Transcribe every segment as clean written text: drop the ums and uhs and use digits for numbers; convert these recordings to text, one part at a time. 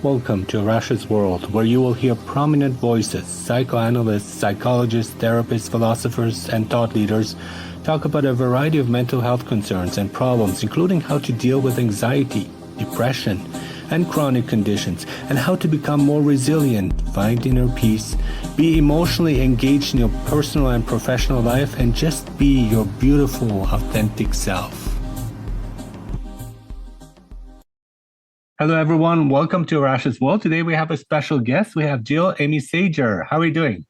Welcome to Arash's World, where you will hear prominent voices, psychoanalysts, psychologists, therapists, philosophers, and thought leaders talk about a variety of mental health concerns and problems, including how to deal with anxiety, depression, and chronic conditions, and how to become more resilient, find inner peace, be emotionally engaged in your personal and professional life, and just be your beautiful, authentic self. Hello, everyone. Welcome to Arash's World. Today we have a special guest. We have Jill Amy Sager. How are you doing?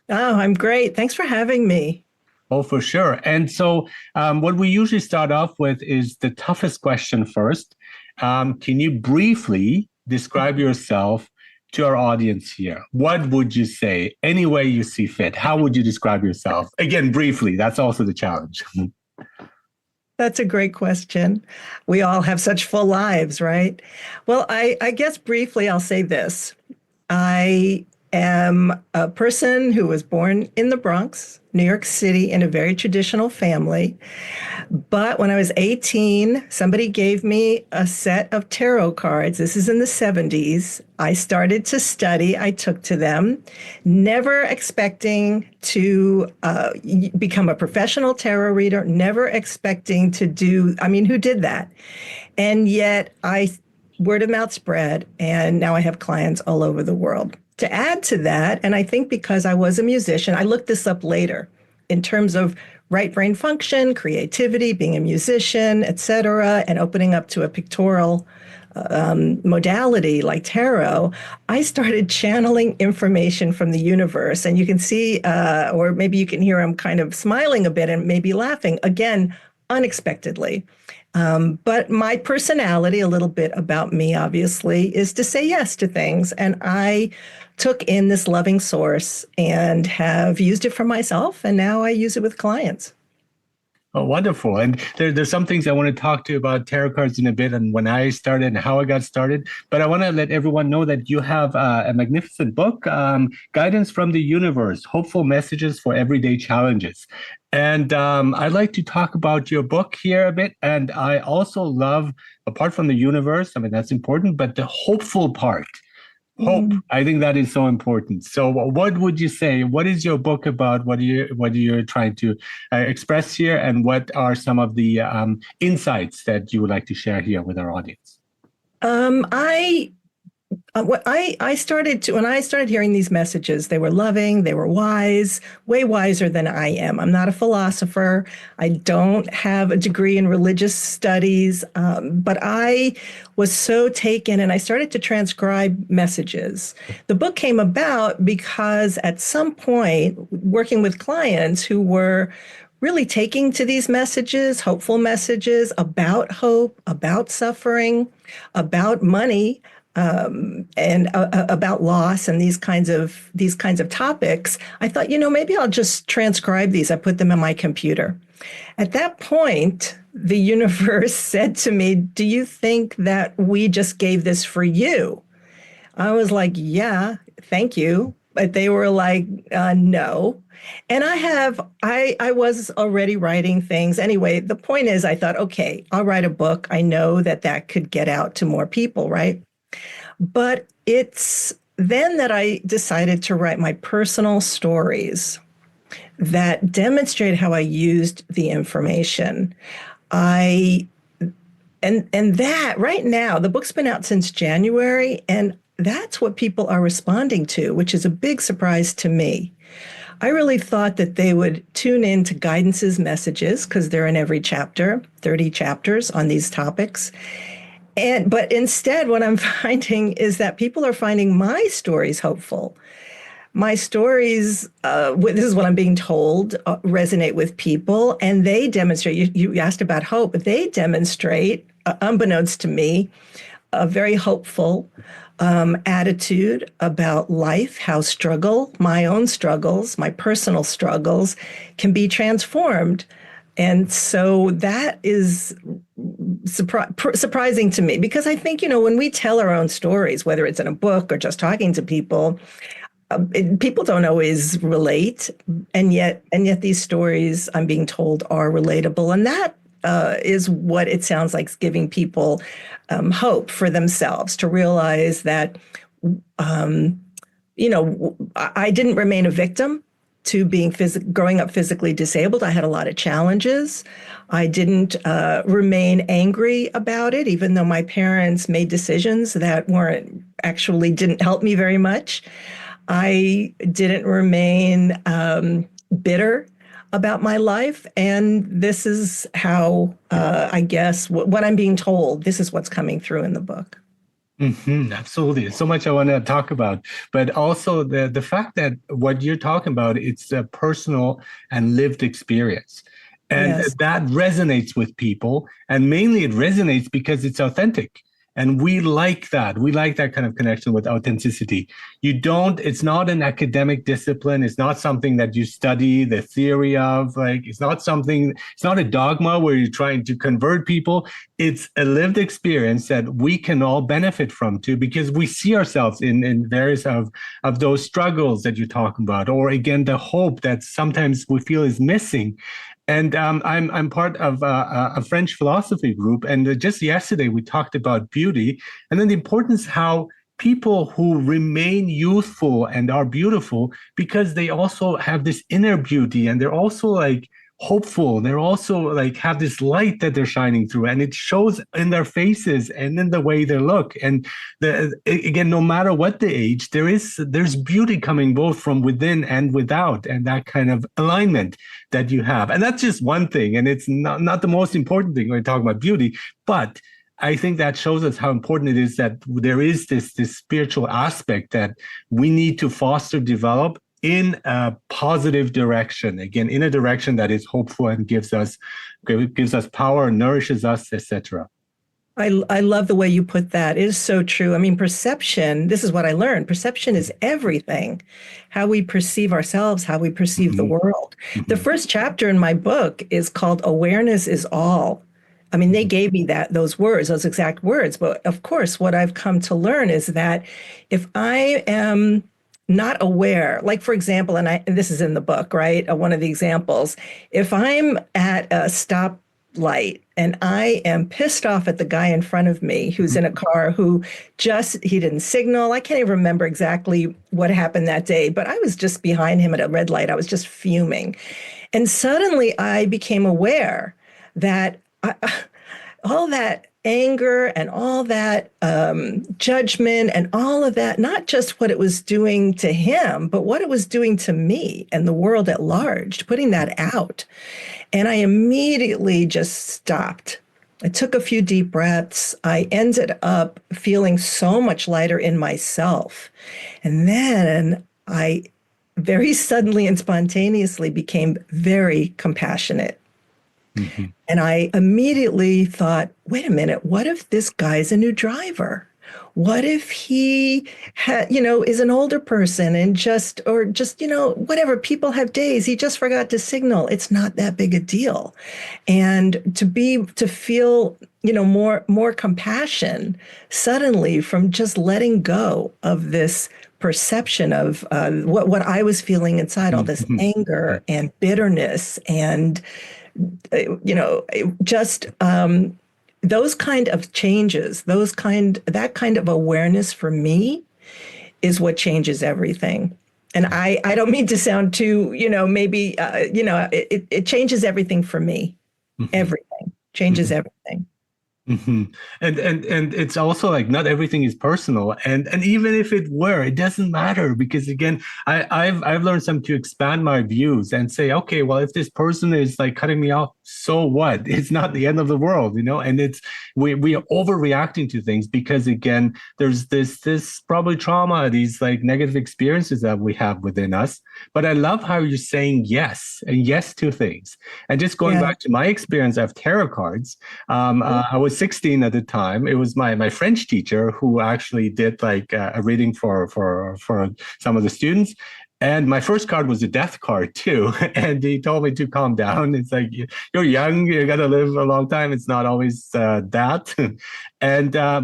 Oh, I'm great. Thanks for having me. Oh, for sure. And so what we usually start off with is the toughest question first. Can you briefly describe yourself to our audience here? What would you say? Any way you see fit. How would you describe yourself? Again, briefly. That's also the challenge. That's a great question. We all have such full lives, right? Well, I guess briefly I'll say this. I am a person who was born in the Bronx, New York City, in a very traditional family. But when I was 18, somebody gave me a set of tarot cards. This is in the 70s. I started to study. I took to them, never expecting to become a professional tarot reader, never expecting to who did that? And yet word of mouth spread, and now I have clients all over the world. To add to that, and I think because I was a musician, I looked this up later in terms of right brain function, creativity, being a musician, et cetera, and opening up to a pictorial modality like tarot, I started channeling information from the universe. And you can see, or maybe you can hear I'm kind of smiling a bit and maybe laughing, again, unexpectedly. But my personality, a little bit about me, obviously, is to say yes to things. And I took in this loving source and have used it for myself. And now I use it with clients. Oh, wonderful. And there's some things I want to talk to you about tarot cards in a bit and when I started and how I got started. But I want to let everyone know that you have a magnificent book, Guidance from the Universe, Hopeful Messages for Everyday Challenges. And I'd like to talk about your book here a bit. And I also love, apart from the universe, I mean, that's important, but the hopeful part. Hope. I think that is so important. So what would you say? What is your book about? What are you trying to express here? And what are some of the insights that you would like to share here with our audience? I started to, when I started hearing these messages, they were loving, they were wise, way wiser than I am. I'm not a philosopher. I don't have a degree in religious studies, but I was so taken and I started to transcribe messages. The book came about because at some point, working with clients who were really taking to these messages, hopeful messages about hope, about suffering, about money, and about loss and these kinds of topics, I thought, maybe I'll just transcribe these. I put them in my computer. At that point, the universe said to me, "Do you think that we just gave this for you?" I was like, "Yeah, thank you." But they were like, "No." And I was already writing things. Anyway, the point is, I thought, okay, I'll write a book. I know that could get out to more people, right? But it's then that I decided to write my personal stories that demonstrate how I used the information. And that right now, the book's been out since January, and that's what people are responding to, which is a big surprise to me. I really thought that they would tune in to Guidance's messages because they're in every chapter, 30 chapters on these topics. But instead, what I'm finding is that people are finding my stories hopeful. My stories, this is what I'm being told, resonate with people, and they demonstrate, you asked about hope, they demonstrate, unbeknownst to me, a very hopeful attitude about life, how my own struggles, my personal struggles can be transformed. And so that is surprising to me because I think, when we tell our own stories, whether it's in a book or just talking to people, people don't always relate. And yet these stories I'm being told are relatable. And that is what it sounds like is giving people hope for themselves to realize that, um, I didn't remain a victim to being growing up physically disabled. I had a lot of challenges. I didn't remain angry about it, even though my parents made decisions that weren't actually didn't help me very much. I didn't remain bitter about my life. And this is how, I guess, what I'm being told, this is what's coming through in the book. Absolutely. There's so much I want to talk about, but also the fact that what you're talking about, it's a personal and lived experience. And Yes. that resonates with people. And mainly it resonates because it's authentic. And we like that. We like that kind of connection with authenticity. It's not an academic discipline. It's not something that you study the theory of. Like, it's not a dogma where you're trying to convert people. It's a lived experience that we can all benefit from too, because we see ourselves in various of those struggles that you're talking about, or again, the hope that sometimes we feel is missing. And I'm part of a French philosophy group, and just yesterday we talked about beauty, and then the importance how people who remain youthful and are beautiful because they also have this inner beauty, and they're also like hopeful. They're also like have this light that they're shining through, and it shows in their faces and in the way they look. And again, no matter what the age, there's beauty coming both from within and without, and that kind of alignment that you have. And that's just one thing, and it's not the most important thing when we talk about beauty, but I think that shows us how important it is that there is this spiritual aspect that we need to foster, develop in a positive direction. Again, in a direction that is hopeful and gives us power, nourishes us, etc. I love the way you put that. It is so true. I mean, perception, this is what I learned. Perception is everything. How we perceive ourselves, how we perceive the Mm-hmm. world. The Mm-hmm. first chapter in my book is called Awareness is All. I mean, they gave me those words, those exact words. But of course, what I've come to learn is that if I am not aware, like for example, and this is in the book, right? One of the examples, if I'm at a stoplight and I am pissed off at the guy in front of me who's in a car who he didn't signal. I can't even remember exactly what happened that day, but I was just behind him at a red light. I was just fuming. And suddenly I became aware that all that anger and all that judgment and all of that, not just what it was doing to him, but what it was doing to me and the world at large, putting that out. And I immediately just stopped. I took a few deep breaths. I ended up feeling so much lighter in myself. And then I very suddenly and spontaneously became very compassionate. Mm-hmm. And I immediately thought, wait a minute, what if this guy's a new driver? What if he is an older person and whatever, people have days, he just forgot to signal. It's not that big a deal. And to feel, more compassion suddenly from just letting go of this perception of what I was feeling inside, all this Mm-hmm. anger and bitterness and just those kind of changes, that kind of awareness for me is what changes everything. And I don't mean to sound too, maybe, it changes everything for me. Mm-hmm. Everything changes Mm-hmm. everything. Mm-hmm. And it's also like not everything is personal, and even if it were, it doesn't matter, because again, I've learned some to expand my views and say, okay, well, if this person is like cutting me off, so what? It's not the end of the world, and it's we are overreacting to things because again, there's this probably trauma, these like negative experiences that we have within us. But I love how you're saying yes and yes to things. And just going Yeah. back to my experience of tarot cards, I was 16 at the time. It was my French teacher who actually did like a reading for some of the students. And my first card was a death card too. And he told me to calm down. It's like, you're young, you got to live a long time. It's not always that.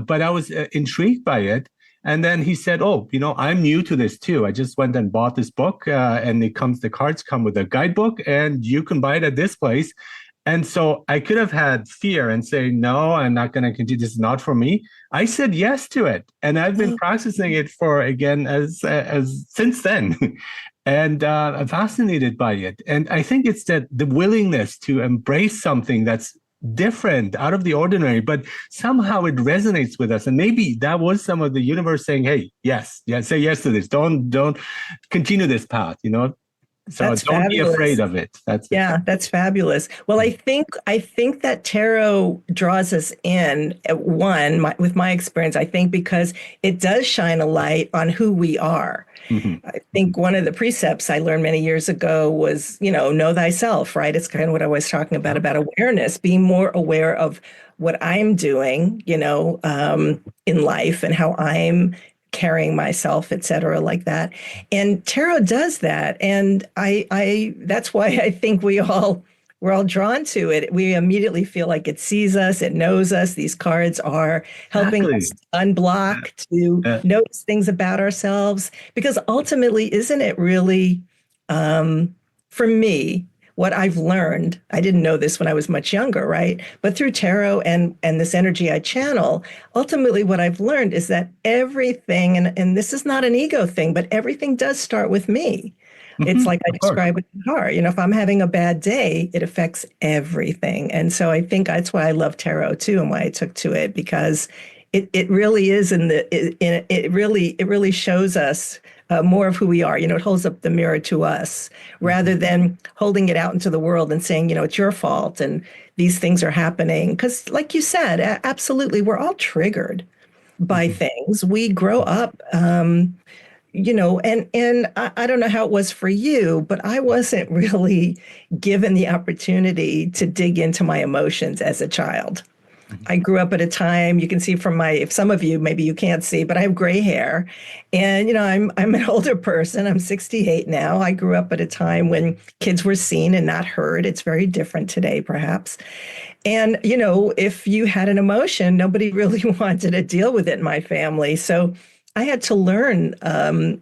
But I was intrigued by it. And then he said, "Oh, I'm new to this too. I just went and bought this book, and the cards come with a guidebook, and you can buy it at this place." And so I could have had fear and say, no, I'm not going to continue. This is not for me. I said yes to it. And I've been Oh, practicing it for, again, as since then. And I'm fascinated by it. And I think it's that the willingness to embrace something that's different, out of the ordinary, but somehow it resonates with us. And maybe that was some of the universe saying, hey, yes, yes, say yes to this. Don't continue this path, you know? So that's don't be afraid fabulous. of it. That's it. Yeah, that's fabulous. Well, I think that tarot draws us in at with my experience, I think because it does shine a light on who we are. Mhm. I think one of the precepts I learned many years ago was, know thyself, right? It's kind of what I was talking about awareness, being more aware of what I'm doing, in life and how I'm carrying myself, et cetera, like that. And tarot does that. And that's why I think we're all drawn to it. We immediately feel like it sees us, it knows us. These cards are helping us Exactly. to unblock, to Yeah. notice things about ourselves. Because ultimately, isn't it really, for me, what I've learned? I didn't know this when I was much younger, right? But through tarot and this energy I channel, ultimately what I've learned is that everything, and this is not an ego thing, but everything does start with me. It's like I Of course. describe with the car. If I'm having a bad day, it affects everything. And so I think that's why I love tarot too, and why I took to it, because it really is it really shows us more of who we are. It holds up the mirror to us rather than holding it out into the world and saying, it's your fault and these things are happening. Because, like you said, absolutely, we're all triggered by Mhm. things. We grow up, and I don't know how it was for you, but I wasn't really given the opportunity to dig into my emotions as a child. I grew up at a time you can see from if some of you maybe you can't see, but I have gray hair, and I'm an older person. I'm 68 now. I grew up at a time when kids were seen and not heard. It's very different today, perhaps. And if you had an emotion, nobody really wanted to deal with it in my family. So I had to learn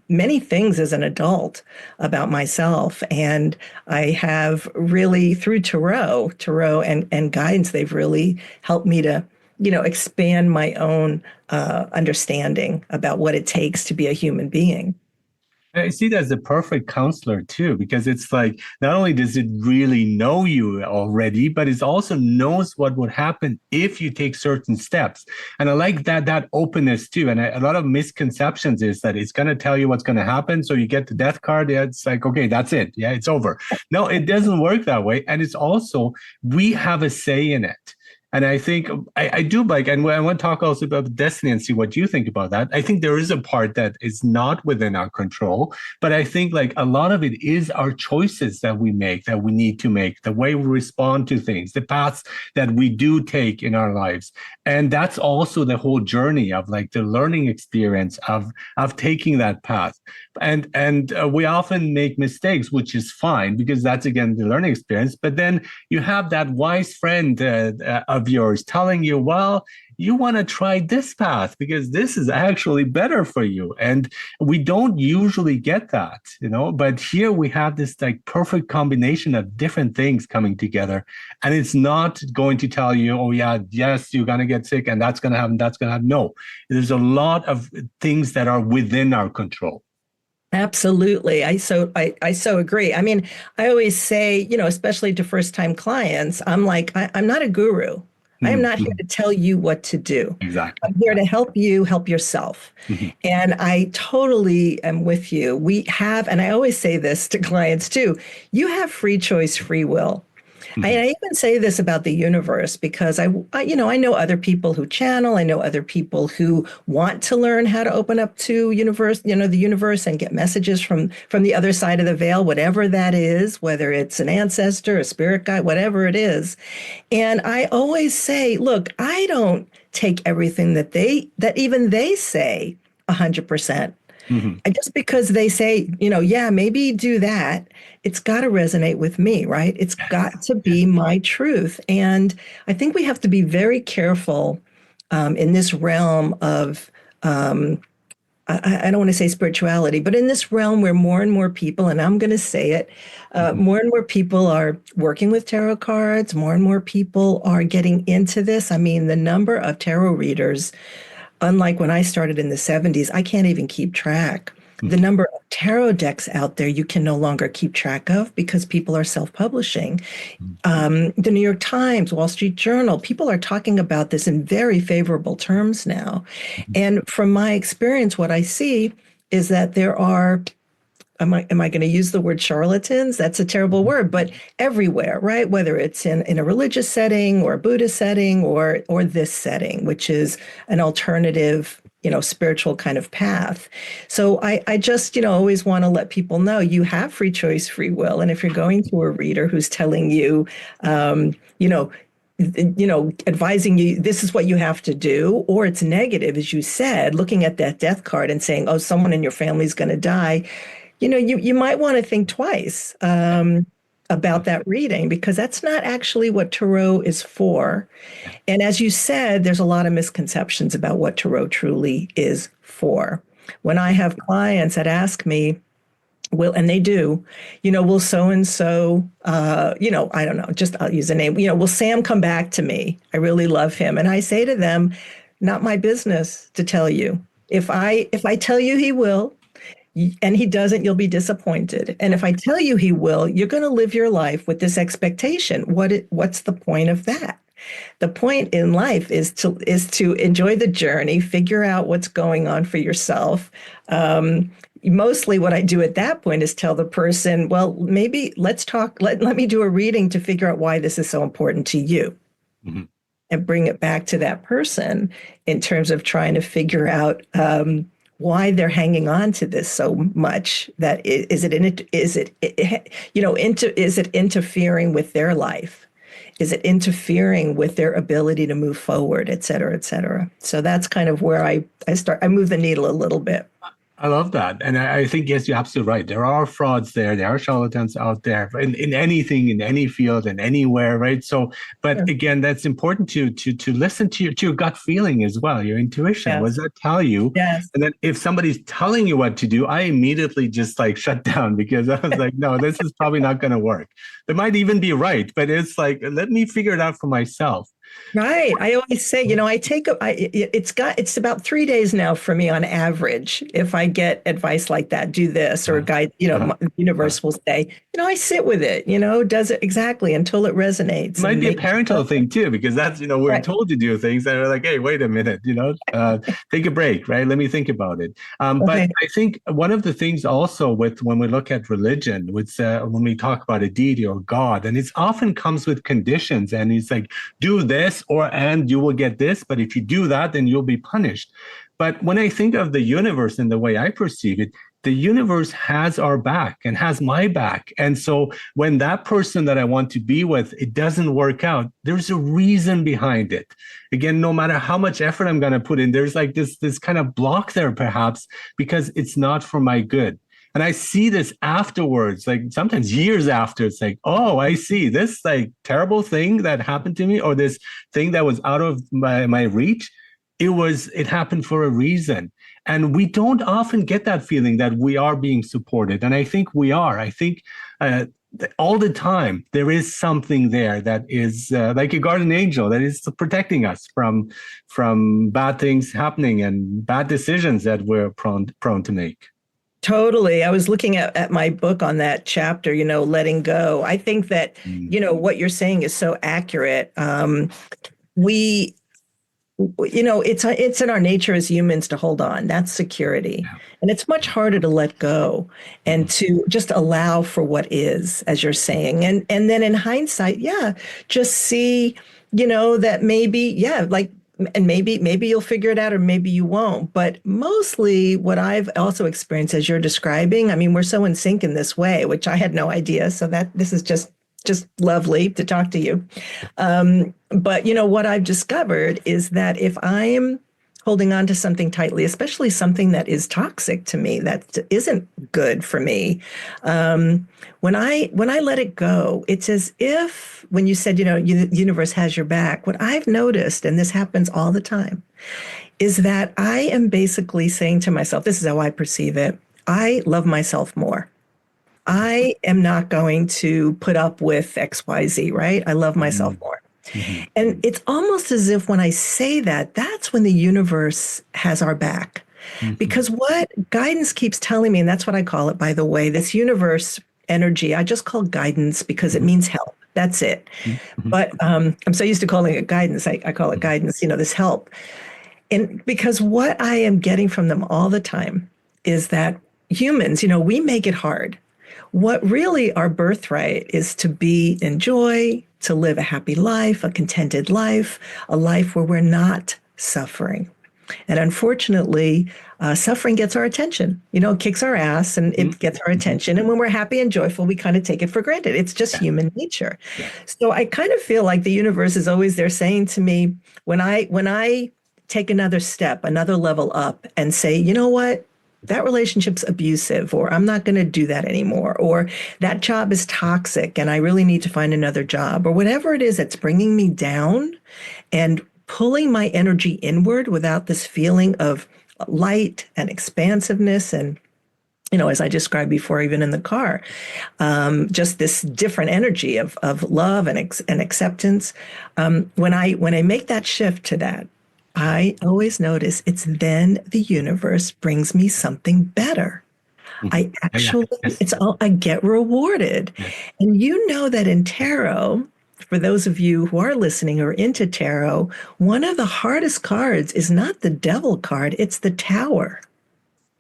many things as an adult about myself. And I have really, through Tarot and guidance, they've really helped me to, expand my own understanding about what it takes to be a human being. I see that as the perfect counselor too, because it's like not only does it really know you already, but it also knows what would happen if you take certain steps. And I like that openness too. And a lot of misconceptions is that it's going to tell you what's going to happen. So you get the death card, yeah, it's like, okay, that's it. Yeah, it's over. No, it doesn't work that way. And it's also, we have a say in it. And I think I do like, and I want to talk also about destiny and see what you think about that. I think there is a part that is not within our control, but I think like a lot of it is our choices that we make, that we need to make, the way we respond to things, the paths that we do take in our lives. And that's also the whole journey of like the learning experience of taking that path. And we often make mistakes, which is fine because that's again the learning experience. But then you have that wise friend of yours telling you, well, you want to try this path because this is actually better for you. And we don't usually get that, but here we have this like perfect combination of different things coming together. And it's not going to tell you, oh yeah, yes, you're going to get sick and that's going to happen, that's going to happen. No, there's a lot of things that are within our control. Absolutely. I so agree. I mean, I always say, especially to first time clients, I'm like, I'm not a guru. I am not here Mhm. to tell you what to do. Exactly. I'm here to help you help yourself. Mhm. And I totally am with you. We have, and I always say this to clients too, you have free choice, free will. I Mhm. even say this about the universe because I know other people who channel. I know other people who want to learn how to open up to the universe and get messages from the other side of the veil, whatever that is, whether it's an ancestor, a spirit guide, whatever it is. And I always say, look, I don't take everything that even they say 100%. Mhm. And just because they say, yeah, maybe do that, it's got to resonate with me, right? It's got to Yes. be my truth. And I think we have to be very careful in this realm of I don't want to say spirituality, but in this realm where more and more people, and I'm going to say it, Mhm. more and more people are working with tarot cards, more and more people are getting into this. I mean, the number of tarot readers, unlike when I started in the 70s, I can't even keep track. The Mhm. number of tarot decks out there you can no longer keep track of because people are self-publishing. The New York Times, Wall Street Journal, people are talking about this in very favorable terms now. Mhm. And from my experience, what I see is that there are, am I going to use the word charlatans? That's a terrible Mhm. word, but everywhere, right? Whether it's in a religious setting or a Buddhist setting or this setting, which is an alternative, spiritual kind of path. So I just, always want to let people know you have free choice, free will. And if you're going to a reader who's telling you, um, you know, advising you, this is what you have to do, or it's negative, as you said, looking at that death card and saying, oh, someone in your family is going to die, you might want to think twice about that reading because that's not actually what Tarot is for. Yeah. And as you said, there's a lot of misconceptions about what Tarot truly is for. When I have clients that ask me, will, and they do, will so and so, I don't know, just I'll use a name, will Sam come back to me? I really love him. And I say to them, not my business to tell you. If I tell you he will, and he doesn't, you'll be disappointed. And if I tell you he will, you're going to live your life with this expectation. What's the point of that? The point in life is to enjoy the journey, figure out what's going on for yourself. Mostly what I do at that point is tell the person, well, maybe let's talk, let me do a reading to figure out why this is so important to you Mhm. and bring it back to that person in terms of trying to figure out why they're hanging on to this so much. That is it in it is it into is it interfering with their life? Is it interfering with their ability to move forward, et cetera, et cetera? So that's kind of where I move the needle a little bit. I love that. And I think, yes, you're absolutely right. There are frauds there. There are charlatans out there in anything, in any field, and anywhere, right? So, but Sure. again, that's important to listen to your gut feeling as well, your intuition. What does Yes. that tell you? Yes. And then if somebody's telling you what to do, I immediately just like shut down because I was like, no, this is probably not going to work. They might even be right, but it's like, let me figure it out for myself. Right. I always say, it's about 3 days now for me on average. If I get advice like that, do this or a Uh, guide, uh, the uh. universe will say, I sit with it, does it exactly until it It resonates might and be a make parental thing too, because that's, we're right. told to do things that are like, hey, wait a minute, take a break, right? Let me think about it. But Okay. I think one of the things also with when we look at religion, when we talk about a deity or God, and it often comes with conditions, and it's like, do this and you will get this, but if you do that, then you'll be punished. But when I think of the universe and the way I perceive it, the universe has our back and has my back. And so when that person that I want to be with, it doesn't work out, there's a reason behind it. Again, no matter how much effort I'm going to put in, there's like this kind of block there, perhaps, because it's not for my good. And I see this afterwards, like sometimes years after, it's like, oh, I see this like terrible thing that happened to me, or this thing that was out of my reach. It happened for a reason. And we don't often get that feeling that we are being supported. And I think we are. I think all the time there is something there that is like a guardian angel that is protecting us from bad things happening and bad decisions that we're prone to make. Totally. I was looking at my book on that chapter, letting go. I think that, Mm. what you're saying is so accurate. We it's in our nature as humans to hold on. That's security. Yeah. And it's much harder to let go and Mhm. to just allow for what is, as you're saying. And then in hindsight, yeah, just see, that maybe, yeah, like, and maybe you'll figure it out or maybe you won't. But mostly what I've also experienced as you're describing, I mean, we're so in sync in this way, which I had no idea. So that this is just lovely to talk to you. But what I've discovered is that if I'm holding on to something tightly, especially something that is toxic to me, that isn't good for me. When I let it go, it's as if when you said, the universe has your back. What I've noticed, and this happens all the time, is that I am basically saying to myself, this is how I perceive it. I love myself more. I am not going to put up with XYZ, right? I love myself Mm-hmm. more. Mm-hmm. And it's almost as if when I say that, that's when the universe has our back. Mm-hmm. Because what guidance keeps telling me, and that's what I call it, by the way, this universe energy, I just call guidance because it means help. That's it. Mm-hmm. But I'm so used to calling it guidance. I call it guidance, this help. And because what I am getting from them all the time is that humans, we make it hard. What really our birthright is to be in joy, to live a happy life, a contented life, a life where we're not suffering. And unfortunately, suffering gets our attention. It kicks our ass and it gets our Mm-hmm. attention. And when we're happy and joyful, we kind of take it for granted. It's just Yeah. human nature. Yeah. So I kind of feel like the universe is always there saying to me, when I take another step, another level up, and say, you know what? That relationship's abusive, or I'm not going to do that anymore, or that job is toxic and I really need to find another job, or whatever it is that's bringing me down and pulling my energy inward without this feeling of light and expansiveness. And, as I described before, even in the car, just this different energy of love and acceptance. When I make that shift to that, I always notice it's then the universe brings me something better. Mm-hmm. I Yeah. actually, Yes. it's all, I get rewarded. Yes. And you know that in tarot, for those of you who are listening or into tarot, one of the hardest cards is not the devil card, it's the tower.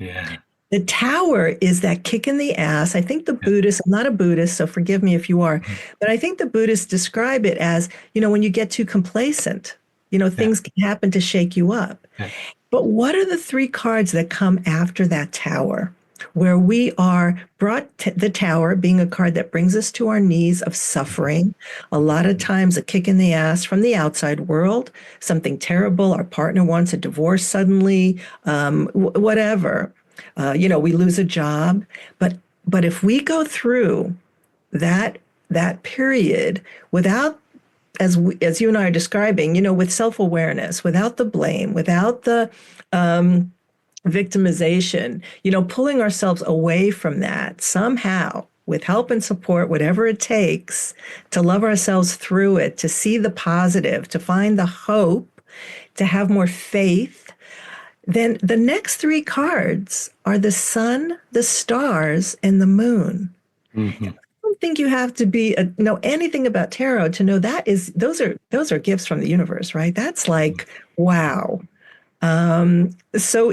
Yeah. The tower is that kick in the ass. I think the Yeah. Buddhists, I'm not a Buddhist, so forgive me if you are, Mhm. but I think the Buddhists describe it as, when you get too complacent, Yeah. things can happen to shake you up. Yeah. But what are the three cards that come after that tower? Where we are brought to the tower being a card that brings us to our knees of suffering, a lot of times a kick in the ass from the outside world, something terrible. Our partner wants a divorce suddenly, whatever. We lose a job. But if we go through that that period without as you and I are describing, with self-awareness, without the blame, without the victimization, pulling ourselves away from that somehow with help and support, whatever it takes to love ourselves through it, to see the positive, to find the hope, to have more faith, then the next three cards are the sun, the stars, and the moon. Mm-hmm. I don't think you have to know anything about tarot to know those are gifts from the universe, right? That's like wow. So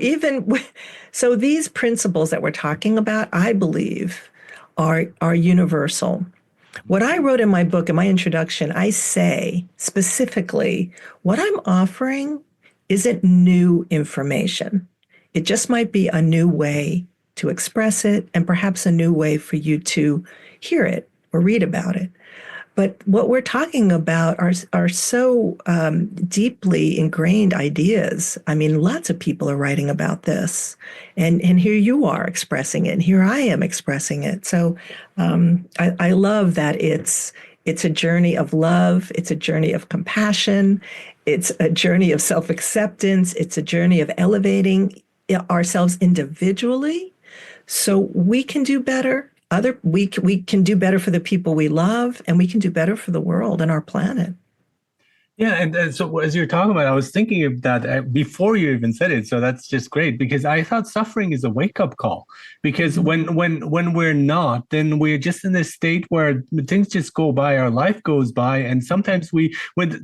so these principles that we're talking about, I believe, are universal. What I wrote in my book, in my introduction, I say specifically what I'm offering isn't new information. It just might be a new way to express it and perhaps a new way for you to hear it or read about it. But what we're talking about are so deeply ingrained ideas. I mean, lots of people are writing about this, and here you are expressing it, and here I am expressing it. So I love that it's a journey of love, it's a journey of compassion, it's a journey of self acceptance, it's a journey of elevating ourselves individually so we can do better. We can do better for the people we love, and we can do better for the world and our planet. Yeah, and so as you're talking about, I was thinking of that before you even said it. So that's just great because I thought suffering is a wake-up call. Because when we're not, then we're just in this state where things just go by, our life goes by, and sometimes we're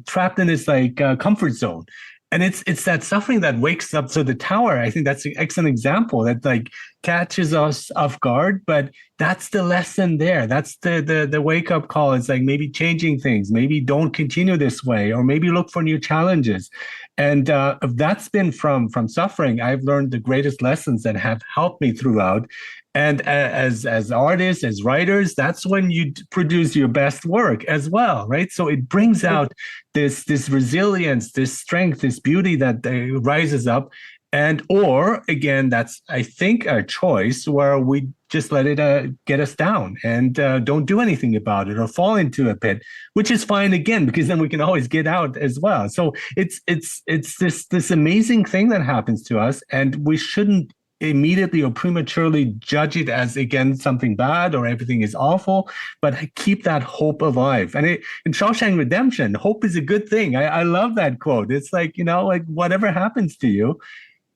trapped in this like comfort zone. And it's that suffering that wakes up. So the tower, I think that's an excellent example that like catches us off guard, but that's the lesson there. That's the wake up call. It's like maybe changing things, maybe don't continue this way, or maybe look for new challenges. And if that's been from suffering, I've learned the greatest lessons that have helped me throughout. And as artists, as writers, that's when you produce your best work as well, right? So it brings out this resilience, this strength, this beauty that rises up. And or again, that's I think a choice where we just let it get us down and don't do anything about it or fall into a pit, which is fine again because then we can always get out as well. So it's this amazing thing that happens to us, and we shouldn't immediately or prematurely judge it as again something bad or everything is awful, but keep that hope alive. And in Shawshank Redemption, hope is a good thing. I love that quote. It's like, like whatever happens to you,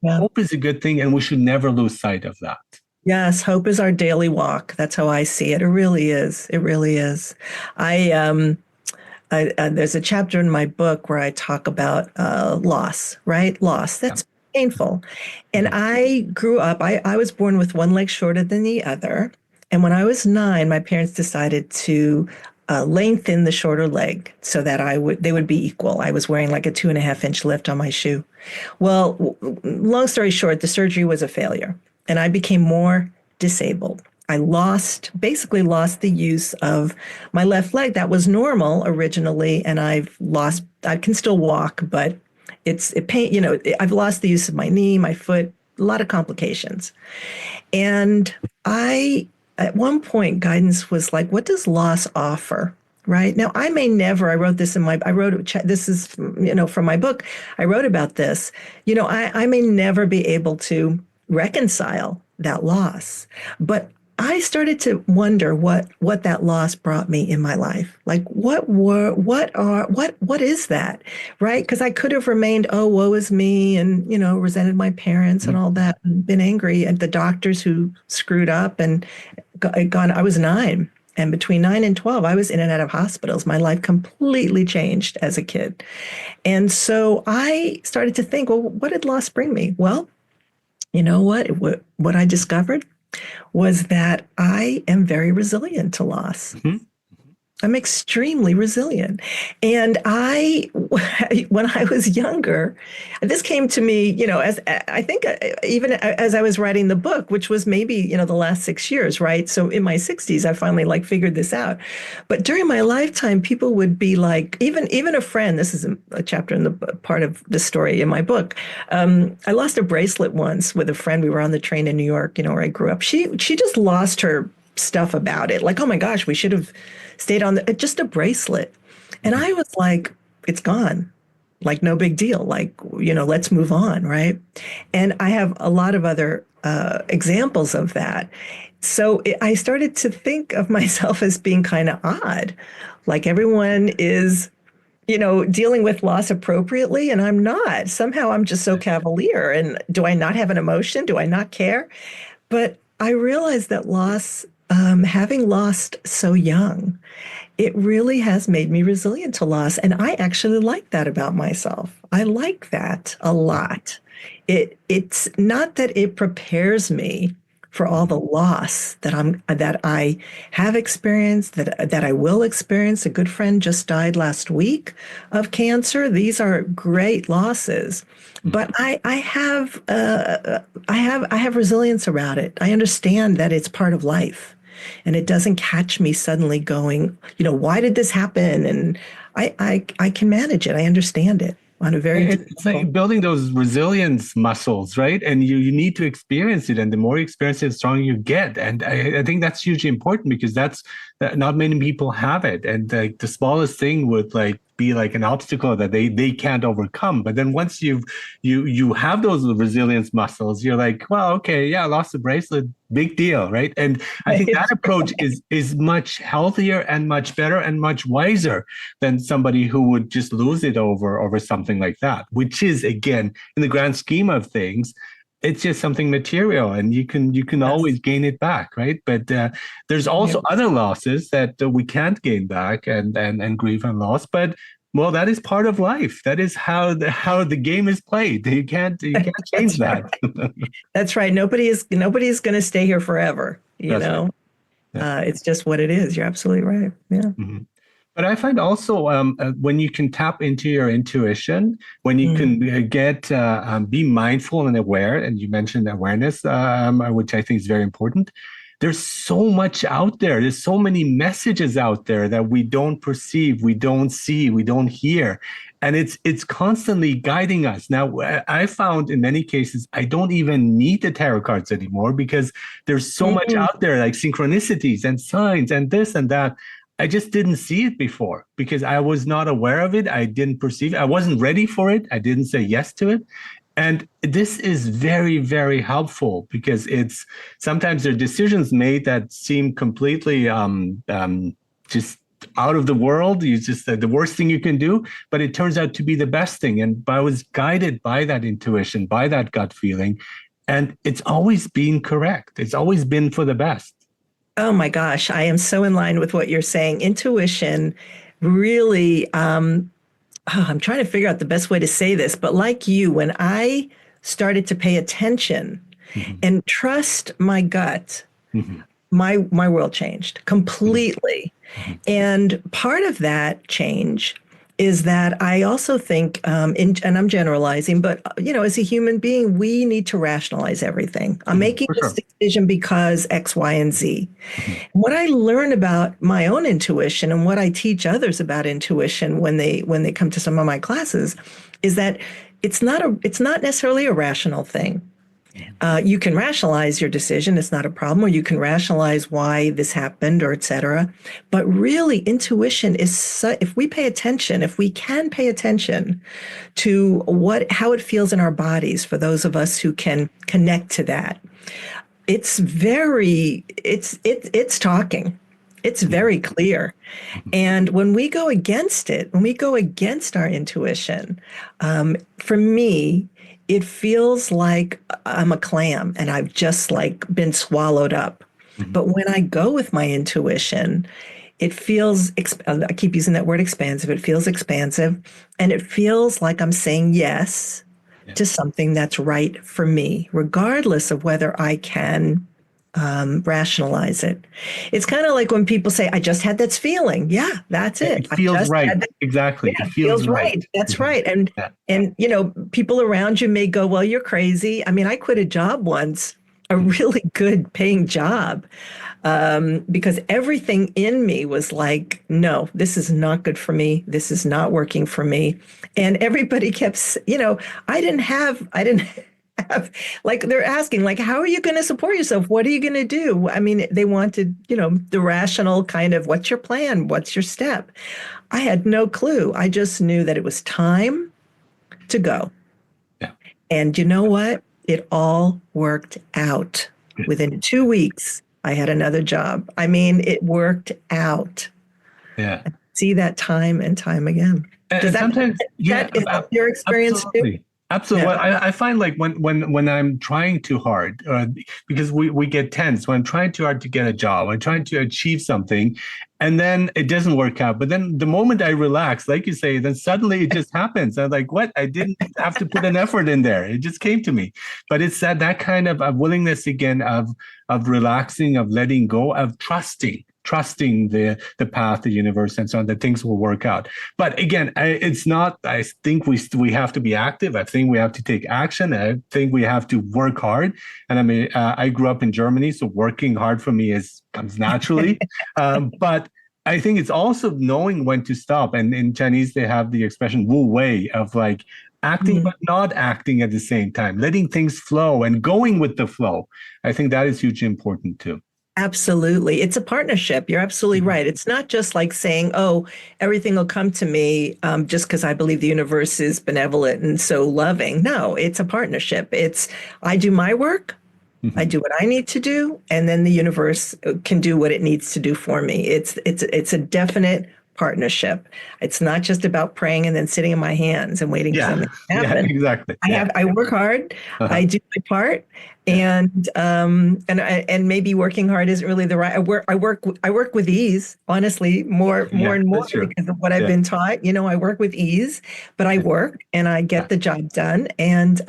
Yeah. hope is a good thing, and we should never lose sight of that. Yes, hope is our daily walk. That's how I see it. It really is. It really is. I there's a chapter in my book where I talk about loss, right? Loss. Yeah. That's painful. And Mhm. I grew up, I was born with one leg shorter than the other. And when I was 9, my parents decided to lengthen the shorter leg so that they would be equal. I was wearing like a 2.5-inch lift on my shoe. Well, long story short, the surgery was a failure and I became more disabled. I basically lost the use of my left leg that was normal originally, and I can still walk, but it pain, I've lost the use of my knee, my foot, a lot of complications. And at one point, guidance was like, what does loss offer? Right now, I wrote this this is, from my book, I wrote about this. I may never be able to reconcile that loss, but I started to wonder what that loss brought me in my life. Like what is that? Right? Because I could have remained, oh, woe is me, and resented my parents and all that, and been angry at the doctors who screwed up and gone. I was 9. And between 9 and 12, I was in and out of hospitals. My life completely changed as a kid. And so I started to think, well, what did loss bring me? Well, you know what I discovered was that I am very resilient to loss. Mhm. I'm extremely resilient. And when I was younger, this came to me, as I think even as I was writing the book, which was maybe, the last 6 years, right? So in my 60s, I finally figured this out. But during my lifetime, people would be like, even a friend, this is a chapter in the part of the story in my book. I lost a bracelet once with a friend. We were on the train in New York, where I grew up. She just lost her stuff about it. Like, oh my gosh, we should have stayed on just a bracelet. And I was like, it's gone. Like, no big deal. Like, let's move on. Right. And I have a lot of other examples of that. So I started to think of myself as being kind of odd. Like everyone is, dealing with loss appropriately, and I'm not. Somehow I'm just so cavalier. And do I not have an emotion? Do I not care? But I realized that having lost so young, it really has made me resilient to loss. And I actually like that about myself. I like that a lot. It's not that it prepares me for all the loss that I have experienced, that I will experience. A good friend just died last week of cancer. These are great losses, but I have resilience around it. I understand that it's part of life, and it doesn't catch me suddenly going, why did this happen? And I can manage it. I understand it on a very deep It's level. like building those resilience muscles, right? And you need to experience it. And the more you experience it, the stronger you get. And I think that's hugely important because that not many people have it. And the smallest thing would be like an obstacle that they can't overcome. But then once you have those resilience muscles, you're like, well, okay, yeah, I lost the bracelet, big deal, right? And I think that approach is much healthier and much better and much wiser than somebody who would just lose it over something like that, which is again, in the grand scheme of things, it's just something material and you can Yes. always gain it back, right? But there's Yeah. also other losses that we can't gain back and grief and loss. But well, that is part of life. That is how the game is played. You can't change That's that. right. That's right. Nobody's going to stay here forever. That's right. Yeah. It's just what it is. You're absolutely right. Yeah. Mhm. But I find also when you can tap into your intuition, when you Mm. can be mindful and aware, and you mentioned awareness, which I think is very important. There's so much out there. There's so many messages out there that we don't perceive, we don't see, we don't hear, and it's constantly guiding us. Now, I found in many cases I don't even need the tarot cards anymore because there's so much Mm. out there, like synchronicities and signs and this and that. I just didn't see it before because I was not aware of it. I didn't perceive it. I wasn't ready for it. I didn't say yes to it. And this is very, very helpful because it's sometimes there are decisions made that seem completely just out of the world. You just the worst thing you can do, but it turns out to be the best thing. And I was guided by that intuition, by that gut feeling, and it's always been correct. It's always been for the best. Oh my gosh, I am so in line with what you're saying. Intuition really, I'm trying to figure out the best way to say this, but like you, when I started to pay attention Mhm, and trust my gut, mhm, my world changed mhm, completely. mhm. And part of that change is that I also think, and I'm generalizing, but as a human being, we need to rationalize everything. I'm Mhm, making for this sure. decision because X, Y, and Z. Mhm, What I learn about my own intuition and what I teach others about intuition when they come to some of my classes is that it's not necessarily a rational thing. mhm. You can rationalize your decision; it's not a problem, or you can rationalize why this happened, or etc. But really, intuition if we pay attention, if we can pay attention to how it feels in our bodies, for those of us who can connect to that, it's talking. It's Mhm, very clear. mhm. And when we go against it, when we go against our intuition, for me, it feels like I'm a clam and I've just like been swallowed up. Mhm. But when I go with my intuition, it feels, I keep using that word expansive, it feels expansive, and it feels like I'm saying yes Yeah. to something that's right for me, regardless of whether I can rationalize it. It's kind of like when people say, I just had this feeling. Yeah, that's it. It I feels just right. had that. Exactly. Yeah, It it feels feels right. right. That's Mhm. right. And Yeah. and you know, people around you may go, well, you're crazy. I mean, I quit a job once, a Mhm. really good paying job, because everything in me was like, no, this is not good for me. This is not working for me. And everybody kept, I didn't have, like, they're asking, like, how are you going to support yourself? What are you going to do? I mean, they wanted, the rational kind of, what's your plan? What's your step? I had no clue. I just knew that it was time to go. Yeah. And you know what? It all worked out. Good. Within 2 weeks, I had another job. I mean, it worked out. Yeah. See that time and time again. Does And that sometimes, yeah, is that your experience too? absolutely. Absolutely. Yeah. Well, I find like when I'm trying too hard, because we get tense when I'm trying too hard to get a job, I'm trying to achieve something, and then it doesn't work out. But then the moment I relax, like you say, then suddenly it just happens. I'm like, what? I didn't have to put an effort in there. It just came to me. But it's that kind of willingness again of relaxing, of letting go, of trusting the path, the universe, and so on, that things will work out. But again, it's not. I think we have to be active. I think we have to take action. I think we have to work hard. And I mean, I grew up in Germany, so working hard for me is comes naturally. But I think it's also knowing when to stop. And in Chinese, they have the expression "wu wei" of like acting Mm. but not acting at the same time, letting things flow and going with the flow. I think that is hugely important too. Absolutely. It's a partnership. You're absolutely Mhm. right. It's not just like saying, oh, everything will come to me just because I believe the universe is benevolent and so loving. No, it's a partnership. I do my work, I Mhm. do what I need to do, and then the universe can do what it needs to do for me. It's a definite partnership. It's not just about praying and then sitting in my hands and waiting for Yeah, something to yeah, happen. exactly. Yeah. I work hard, I Uh-huh. do my part, Yeah. and maybe working hard isn't really the right. I work with ease, honestly, more Yeah, and more that's true. because of what I've Yeah. been taught. I work with ease, but I Yeah. work and I Yeah. get the job done, and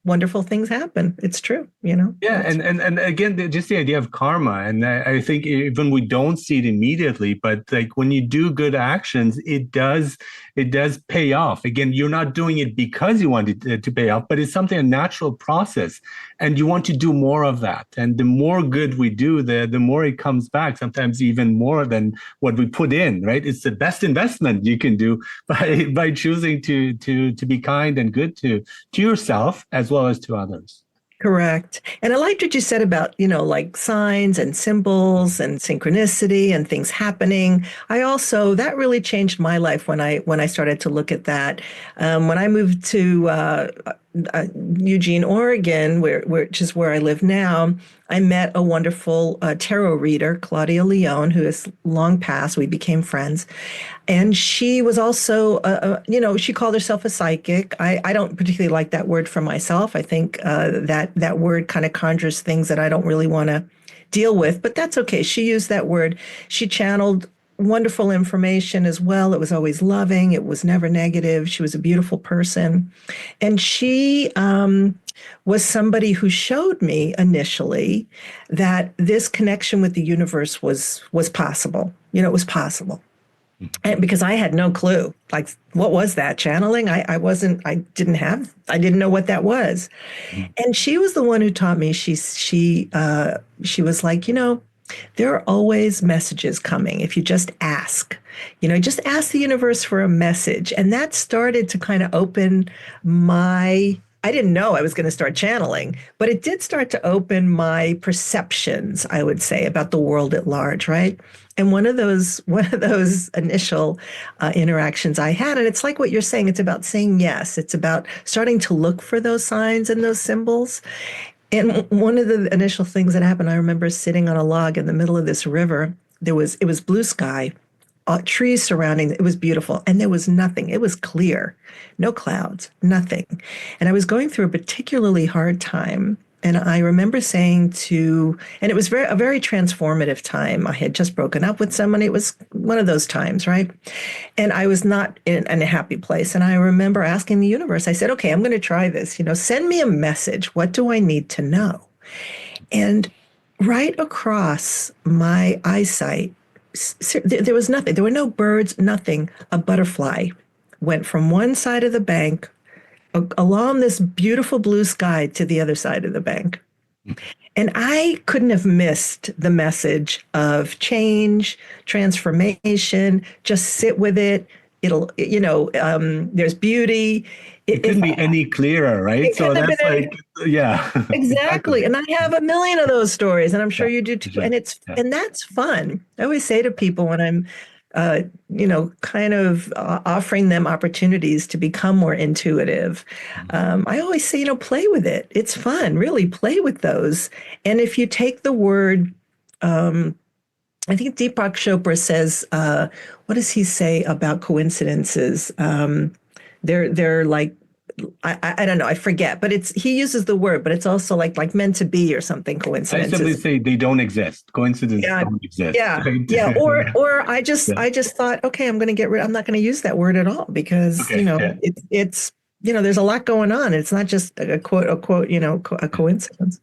wonderful things happen. It's true, you know. Yeah, It's and again, just the idea of karma, and I think even we don't see it immediately, but like when you do good actions, it does pay off. Again, you're not doing it because you want it to pay off, but it's something a natural process, and you want to do more of that. And the more good we do, the more it comes back. Sometimes even more than what we put in. Right? It's the best investment you can do by choosing to be kind and good to yourself as well as to others. correct. And I liked what you said about, like signs and symbols and synchronicity and things happening. I also, that really changed my life when I started to look at that. When I moved to Eugene, Oregon, which is where I live now, I met a wonderful tarot reader, Claudia Leone, who has long passed. We became friends. And she was also, she called herself a psychic. I don't particularly like that word for myself. I think that word kind of conjures things that I don't really want to deal with, but that's okay. She used that word. She channeled wonderful information as well. It was always loving. It was never negative. She was a beautiful person. And she was somebody who showed me initially that this connection with the universe was possible. It was possible. And because I had no clue, like, what was that channeling? I didn't know what that was. And she was the one who taught me. She was like, there are always messages coming if you just ask. Just ask the universe for a message. And that started to kind of open I didn't know I was going to start channeling, but it did start to open my perceptions, I would say, about the world at large, right? And one of those initial interactions I had, and it's like what you're saying, it's about saying yes. It's about starting to look for those signs and those symbols. And one of the initial things that happened, I remember sitting on a log in the middle of this river. It was blue sky, trees surrounding. It was beautiful, and there was nothing. It was clear, no clouds, nothing. And I was going through a particularly hard time. And I remember saying and it was a very transformative time. I had just broken up with someone. It was one of those times, right? And I was not in a happy place. And I remember asking the universe, I said, okay, I'm going to try this. Send me a message. What do I need to know? And right across my eyesight, there was nothing. There were no birds, nothing. A butterfly went from one side of the bank along this beautiful blue sky to the other side of the bank. And I couldn't have missed the message of change, transformation, just sit with it. There's beauty. It couldn't be any clearer, right? It So couldn't have that's been like, yeah, exactly. exactly. And I have a million of those stories, and I'm sure Yeah, you do too. yeah, yeah. And that's fun. I always say to people when I'm kind of offering them opportunities to become more intuitive. I always say, play with it. It's fun, really play with those. And if you take the word, I think Deepak Chopra says, what does he say about coincidences? They're like, I don't know, I forget, but he uses the word, but it's also like meant to be or something, I simply coincidences. say they don't exist. Coincidences Yeah, don't exist, yeah, right? yeah. Or Yeah. I just thought, okay, I'm not going to use that word at all because, Okay. Yeah. it's there's a lot going on. It's not just a quote, a coincidence.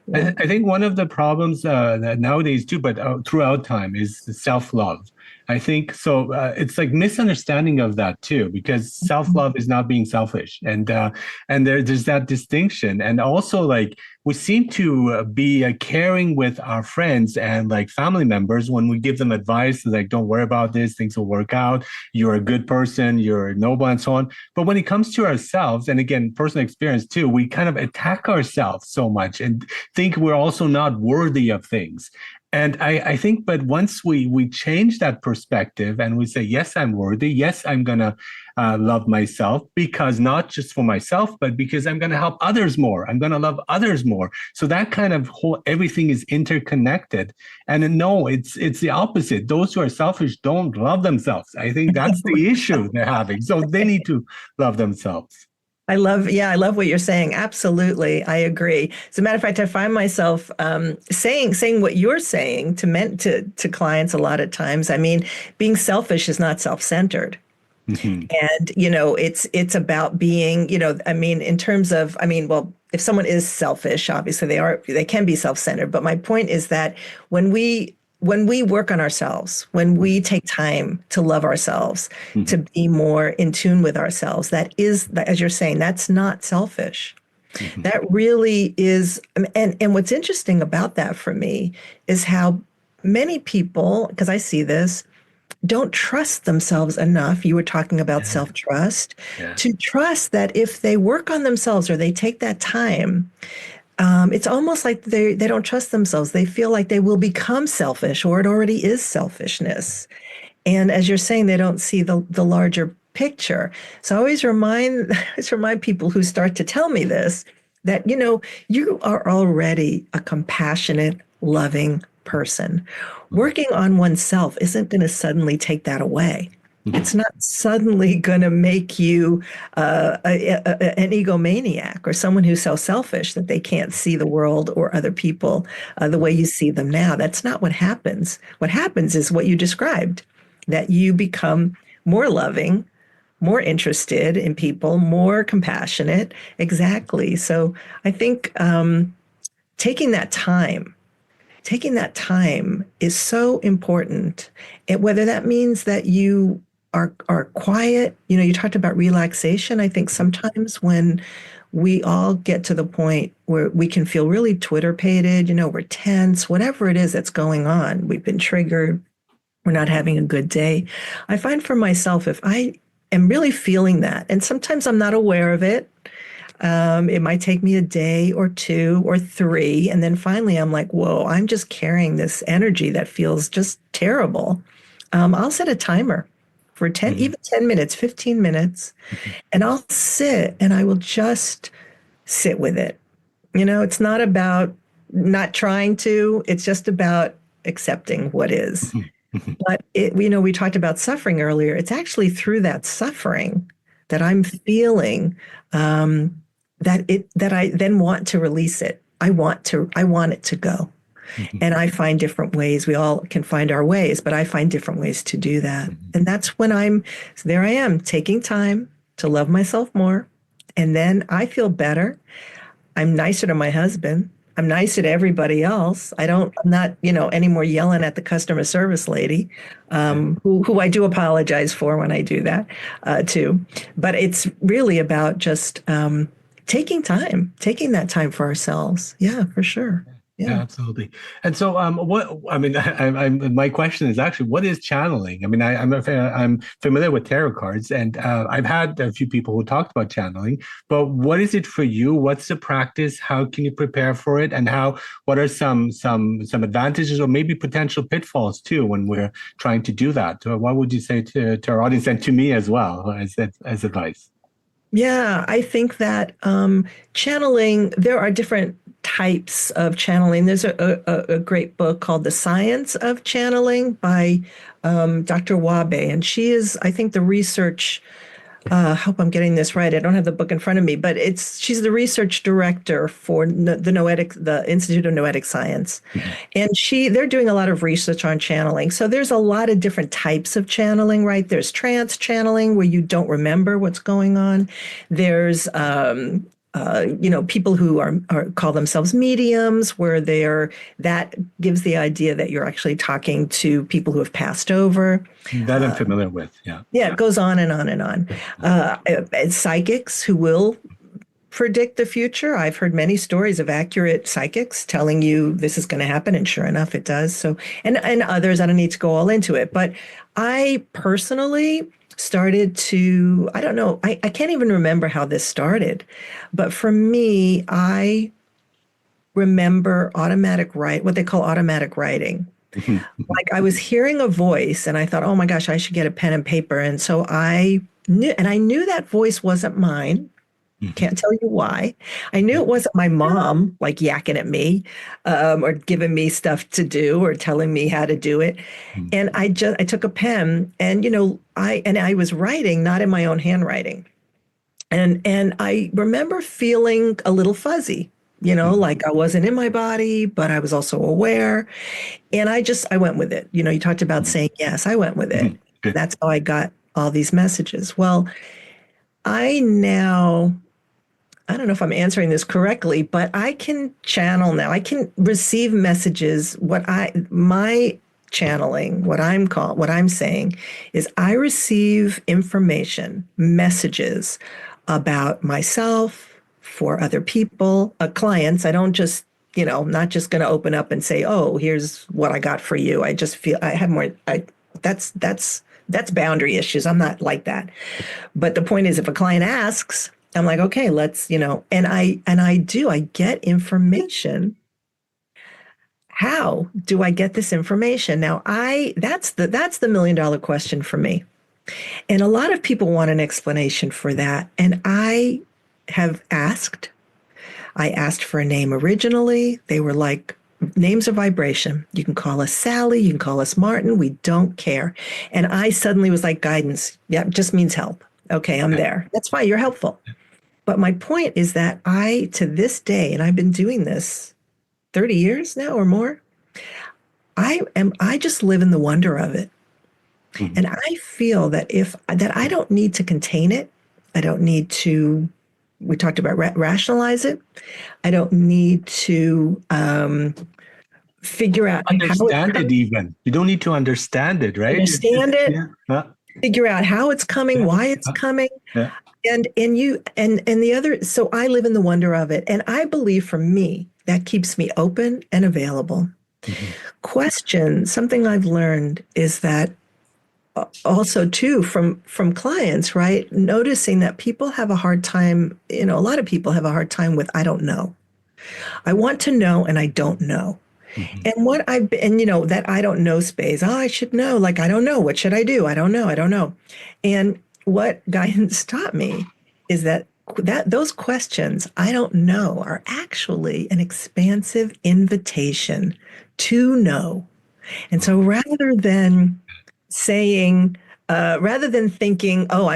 Yeah. I think one of the problems that nowadays too, but throughout time, is self-love. I think so. It's like misunderstanding of that too, because self-love is not being selfish, and there's that distinction, and also like we seem to be caring with our friends and like family members when we give them advice, like don't worry about this, things will work out. You're a good person, you're noble, and so on. But when it comes to ourselves, and again, personal experience too, we kind of attack ourselves so much and think we're also not worthy of things. And I think, but once we change that perspective and we say, yes, I'm worthy. Yes, I'm gonna love myself because not just for myself, but because I'm gonna help others more. I'm gonna love others more. So that kind of whole everything is interconnected. And no, it's the opposite. Those who are selfish don't love themselves. I think that's the issue they're having. So they need to love themselves. I love what you're saying. Absolutely. I agree. As a matter of fact, I find myself saying what you're saying to clients a lot of times. I mean, being selfish is not self-centered. Mhm. And, it's about being, I mean, in terms of, well, if someone is selfish, obviously they can be self-centered. But my point is that when we work on ourselves, when we take time to love ourselves, to Mhm. be more in tune with ourselves, that is, as you're saying, that's not selfish. Mhm. That really is, and what's interesting about that for me is how many people, because I see this, don't trust themselves enough. You were talking about Yeah, self-trust, yeah. to trust that if they work on themselves or they take that time, it's almost like they don't trust themselves. They feel like they will become selfish, or it already is selfishness. And as you're saying, they don't see the larger picture. So I always remind I always remind people who start to tell me this that you are already a compassionate, loving person. Mhm. Working on oneself isn't going to suddenly take that away. Mhm. It's not suddenly going to make you an egomaniac or someone who's so selfish that they can't see the world or other people the way you see them now. That's not what happens. What happens is what you described, that you become more loving, more interested in people, more compassionate. Exactly. So I think taking that time taking that time is so important. And whether that means that you are quiet, you talked about relaxation. I think sometimes when we all get to the point where we can feel really Twitter-pated, we're tense, whatever it is that's going on, we've been triggered, we're not having a good day. I find for myself, if I am really feeling that, and sometimes I'm not aware of it, it might take me a day or two or three. And then finally, I'm like, whoa, I'm just carrying this energy that feels just terrible. I'll set a timer for 10, Mhm. even 10 minutes, 15 minutes, Mhm. and I'll sit and I will just sit with it. It's not about not trying to, it's just about accepting what is. Mhm. Mhm. But we talked about suffering earlier. It's actually through that suffering that I'm feeling um, that I then want to release it. I want it to go. Mhm. And I find different ways. We all can find our ways, but I find different ways to do that. Mhm. And that's when there I am taking time to love myself more. And then I feel better. I'm nicer to my husband. I'm nicer to everybody else. I'm not, anymore yelling at the customer service lady, Yeah. who I do apologize for when I do that, too. But it's really about just taking that time for ourselves. Yeah, for sure. Yeah, Yeah. absolutely. And so, what I mean, my question is actually, what is channeling? I mean, I'm familiar with tarot cards, and I've had a few people who talked about channeling. But what is it for you? What's the practice? How can you prepare for it? And what are some advantages or maybe potential pitfalls too when we're trying to do that? So what would you say to our audience and to me as well as advice? Yeah, I think that channeling, there are different types of channeling. There's a great book called The Science of Channeling by Dr. Wabe, and she is, I think, the research I hope I'm getting this right. I don't have the book in front of me, but she's the research director for the Institute of Noetic Science, Mhm. and they're doing a lot of research on channeling. So there's a lot of different types of channeling, right? There's trance channeling where you don't remember what's going on. There's people who are call themselves mediums, where that gives the idea that you're actually talking to people who have passed over. That I'm familiar with. Yeah. Yeah, it goes on and on and on. Psychics who will predict the future. I've heard many stories of accurate psychics telling you this is going to happen, and sure enough, it does. So, and others, I don't need to go all into it, but I personally started to, I don't know, I can't even remember how this started, but for me, I remember what they call automatic writing. Mhm. Mhm. Like I was hearing a voice and I thought, oh my gosh, I should get a pen and paper. And so I knew that voice wasn't mine. Mhm. Can't tell you why. I knew it wasn't my mom like yakking at me, or giving me stuff to do or telling me how to do it. Mhm. And I took a pen and I was writing not in my own handwriting. And I remember feeling a little fuzzy, Mhm. like I wasn't in my body, but I was also aware. And I went with it. You talked about Mhm. saying yes. I went with it. Mhm. Good. That's how I got all these messages. Well, I now I don't know if I'm answering this correctly, but I can channel now. I can receive messages. My channeling, what I'm saying is I receive information, messages about myself for other people, clients. I don't just, not just going to open up and say, "Oh, here's what I got for you." I just feel I have more. That's boundary issues. I'm not like that. But the point is, if a client asks, I'm like, okay, let's, I get information. How do I get this information? Now, that's the $1 million question for me. And a lot of people want an explanation for that. And have asked, I asked for a name originally. They were like, names of vibration. You can call us Sally, you can call us Martin. We don't care. And I suddenly was like, guidance. Yep, just means help. Okay, I'm there. That's fine. You're helpful. But my point is that to this day, and I've been doing this 30 years now or more, I just live in the wonder of it. Mhm. And I feel that I don't need to contain it. I don't need to, we talked about rationalize it. I don't need to figure out how it Understand it comes, even. You don't need to understand it, right? understand it, Yeah. figure out how it's coming, Yeah. why it's coming. Yeah. And the other, so I live in the wonder of it. And I believe for me, that keeps me open and available. Mhm. Something I've learned is that also too from clients, right? Noticing that people have a hard time, a lot of people have a hard time with I don't know. I want to know and I don't know. Mhm. And that I don't know space. Oh, I should know. Like, I don't know. What should I do? I don't know. I don't know. And what guidance taught me is that those questions, I don't know, are actually an expansive invitation to know. And so rather than thinking, oh,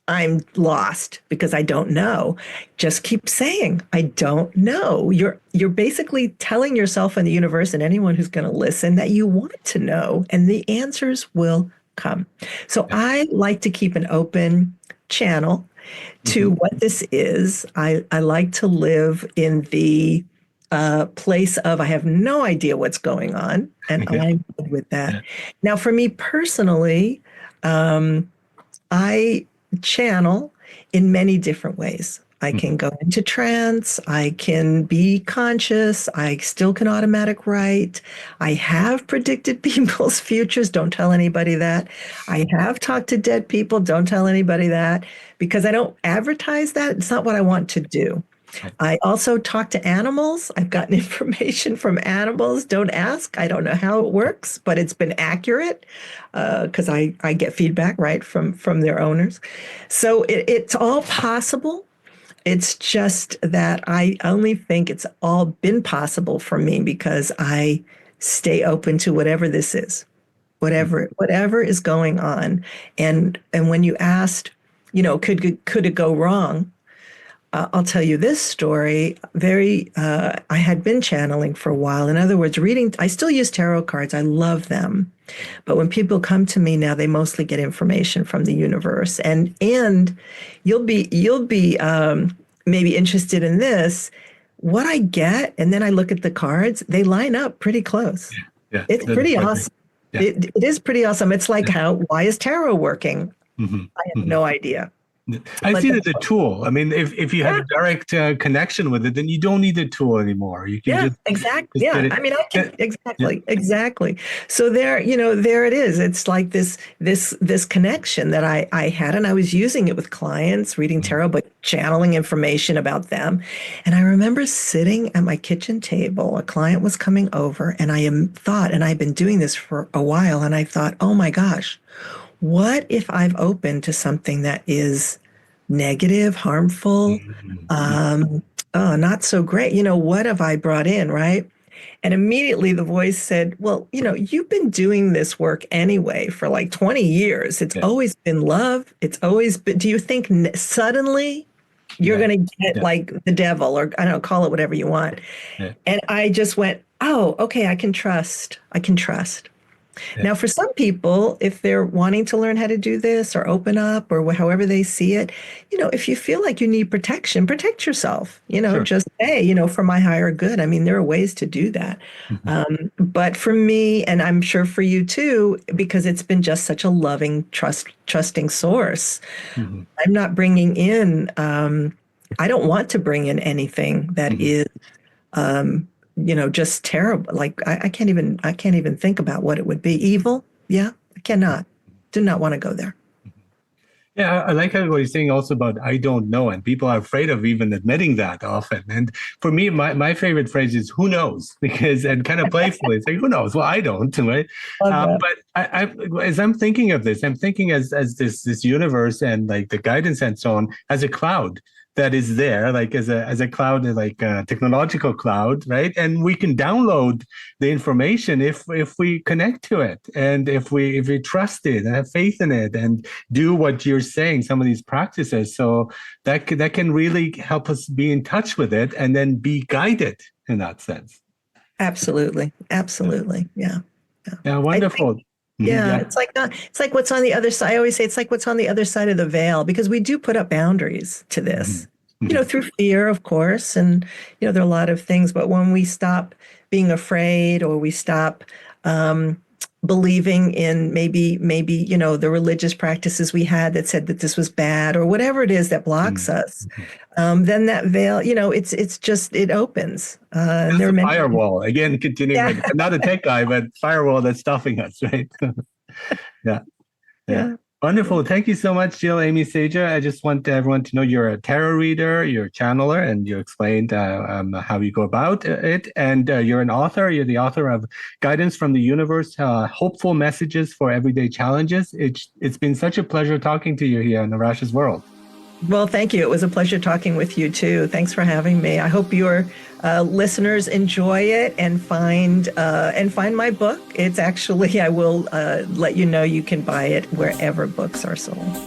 I'm lost because I don't know, just keep saying, I don't know. You're basically telling yourself and the universe and anyone who's going to listen that you want to know, and the answers will come. So Yeah. I like to keep an open channel to Mhm. what this is. I like to live in the place of I have no idea what's going on, and Yeah. I'm good with that. Yeah. Now, for me personally, um, I channel in many different ways. I Mhm. can go into trance. I can be conscious. I still can automatic write. I have predicted people's futures. Don't tell anybody that. I have talked to dead people. Don't tell anybody that because I don't advertise that. It's not what I want to do. I also talk to animals. I've gotten information from animals. Don't ask. I don't know how it works, but it's been accurate because I get feedback right from their owners. So it's all possible. It's just that I only think it's all been possible for me because I stay open to whatever this is, whatever is going on. And when you asked, could it go wrong? I'll tell you this story. I had been channeling for a while. In other words, reading, I still use tarot cards. I love them. But when people come to me now, they mostly get information from the universe. And you'll be maybe interested in this. What I get, and then I look at the cards, they line up pretty close. Yeah. It's That's pretty perfect. awesome. Yeah. It is pretty awesome. It's like Yeah. why is tarot working? Mhm. I have Mhm. no idea. I But see it as a tool. I mean, if you have yeah, a direct connection with it, then you don't need the tool anymore. You can yeah, just exactly. get Yeah, it. I mean, I can Yeah. Yeah. exactly. So there it is. It's like this connection that I had, and I was using it with clients, reading Mhm. tarot, but channeling information about them. And I remember sitting at my kitchen table. A client was coming over, and and I've been doing this for a while, and I thought, oh my gosh, what if I've opened to something that is negative, harmful, Mhm. um, oh, not so great? What have I brought in, right? And immediately the voice said, well, you've been doing this work anyway for like 20 years. It's Yeah. always been love. It's always been, do you think suddenly you're Yeah. going to get Yeah. like the devil or I don't know, call it whatever you want? Yeah. And I just went, oh, okay, I can trust. I can trust. Yeah. Now, for some people, if they're wanting to learn how to do this or open up or however they see it, if you feel like you need protection, protect yourself. Sure. Just say, for my higher good. I mean, there are ways to do that. Mhm. But for me, and I'm sure for you too, because it's been just such a loving, trusting source, Mhm. I'm not bringing in, I don't want to bring in anything that Mhm. is just terrible. Like I can't even think about what it would be. Evil? Yeah, I cannot. Do not want to go there. Yeah, I like how what you're saying also about I don't know, and people are afraid of even admitting that often. And for me, my favorite phrase is "who knows," because and kind of playfully, it's like "who knows?" Well, I don't, right? Love that. But as I'm thinking of this, I'm thinking as this universe and like the guidance and so on as a cloud that is there, like as a cloud, like a technological cloud, right? And we can download the information if we connect to it, and if we trust it and have faith in it, and do what you're saying, some of these practices. So that can really help us be in touch with it and then be guided in that sense. Absolutely. Yeah, Absolutely. Yeah. Yeah. yeah, I think, wonderful. Mhm, yeah, yeah. it's like what's on the other side. I always say it's like what's on the other side of the veil because we do put up boundaries to Mhm, this, mhm, through fear, of course. And, there are a lot of things, but when we stop being afraid or we stop, believing in maybe, the religious practices we had that said that this was bad or whatever it is that blocks mhm, us, mhm. then that veil, it's just, it opens. And That's there are a many, firewall. Again, continuing with yeah, not a tech guy, but firewall that's stopping us, right? Yeah. Yeah. yeah. Wonderful. Thank you so much, Jill Amy Sager. I just want everyone to know you're a tarot reader, you're a channeler, and you explained how you go about it. And you're an author. You're the author of Guidance from the Universe, Hopeful Messages for Everyday Challenges. It's been such a pleasure talking to you here in Narash's World. Well, thank you. It was a pleasure talking with you too. Thanks for having me. I hope your listeners enjoy it and find my book. It's actually I will let you know you can buy it wherever books are sold.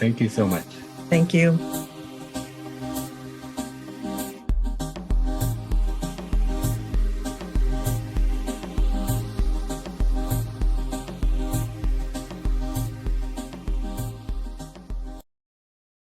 Thank you so much. Thank you.